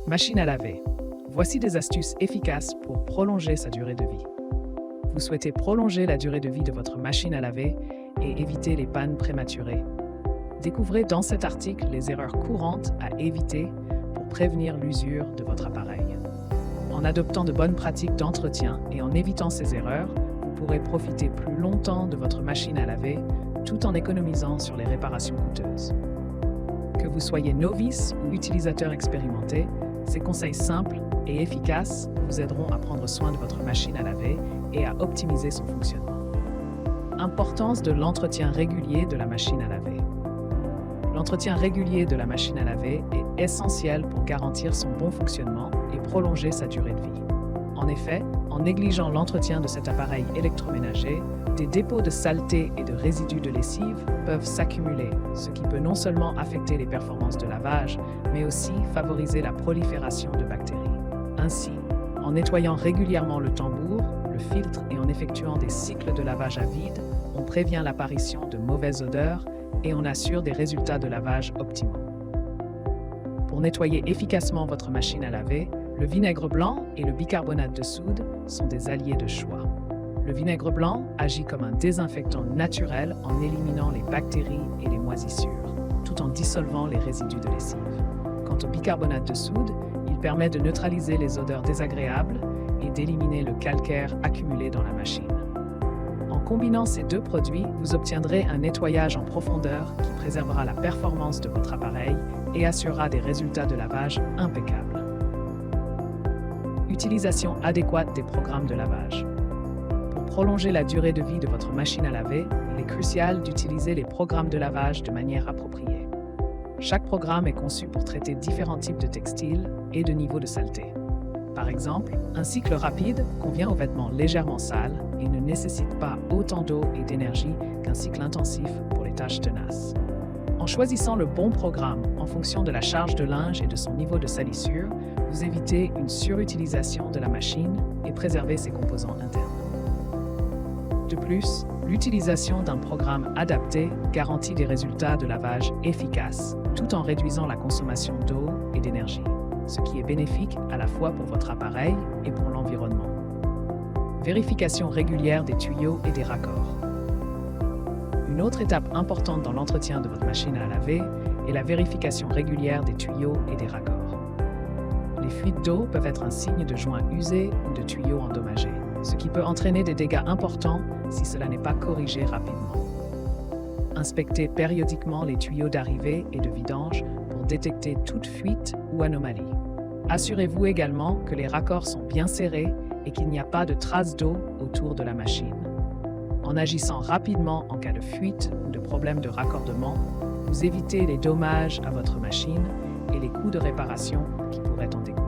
Machine à laver. Voici des astuces efficaces pour prolonger sa durée de vie. Vous souhaitez prolonger la durée de vie de votre machine à laver et éviter les pannes prématurées. Découvrez dans cet article les erreurs courantes à éviter pour prévenir l'usure de votre appareil. En adoptant de bonnes pratiques d'entretien et en évitant ces erreurs, vous pourrez profiter plus longtemps de votre machine à laver tout en économisant sur les réparations coûteuses. Que vous soyez novice ou utilisateur expérimenté, ces conseils simples et efficaces vous aideront à prendre soin de votre machine à laver et à optimiser son fonctionnement. Importance de l'entretien régulier de la machine à laver. L'entretien régulier de la machine à laver est essentiel pour garantir son bon fonctionnement et prolonger sa durée de vie. En effet, en négligeant l'entretien de cet appareil électroménager, des dépôts de saleté et de résidus de lessive peuvent s'accumuler, ce qui peut non seulement affecter les performances de lavage, mais aussi favoriser la prolifération de bactéries. Ainsi, en nettoyant régulièrement le tambour, le filtre et en effectuant des cycles de lavage à vide, on prévient l'apparition de mauvaises odeurs et on assure des résultats de lavage optimaux. Pour nettoyer efficacement votre machine à laver, le vinaigre blanc et le bicarbonate de soude sont des alliés de choix. Le vinaigre blanc agit comme un désinfectant naturel en éliminant les bactéries et les moisissures, tout en dissolvant les résidus de lessive. Quant au bicarbonate de soude, il permet de neutraliser les odeurs désagréables et d'éliminer le calcaire accumulé dans la machine. En combinant ces deux produits, vous obtiendrez un nettoyage en profondeur qui préservera la performance de votre appareil et assurera des résultats de lavage impeccables. Utilisation adéquate des programmes de lavage. Pour prolonger la durée de vie de votre machine à laver, il est crucial d'utiliser les programmes de lavage de manière appropriée. Chaque programme est conçu pour traiter différents types de textiles et de niveaux de saleté. Par exemple, un cycle rapide convient aux vêtements légèrement sales et ne nécessite pas autant d'eau et d'énergie qu'un cycle intensif pour les tâches tenaces. En choisissant le bon programme en fonction de la charge de linge et de son niveau de salissure, vous évitez une surutilisation de la machine et préservez ses composants internes. De plus, l'utilisation d'un programme adapté garantit des résultats de lavage efficaces, tout en réduisant la consommation d'eau et d'énergie, ce qui est bénéfique à la fois pour votre appareil et pour l'environnement. Vérification régulière des tuyaux et des raccords. Une autre étape importante dans l'entretien de votre machine à laver est la vérification régulière des tuyaux et des raccords. Les fuites d'eau peuvent être un signe de joints usés ou de tuyaux endommagés, ce qui peut entraîner des dégâts importants si cela n'est pas corrigé rapidement. Inspectez périodiquement les tuyaux d'arrivée et de vidange pour détecter toute fuite ou anomalie. Assurez-vous également que les raccords sont bien serrés et qu'il n'y a pas de traces d'eau autour de la machine. En agissant rapidement en cas de fuite ou de problème de raccordement, vous évitez les dommages à votre machine et les coûts de réparation qui pourraient en découler.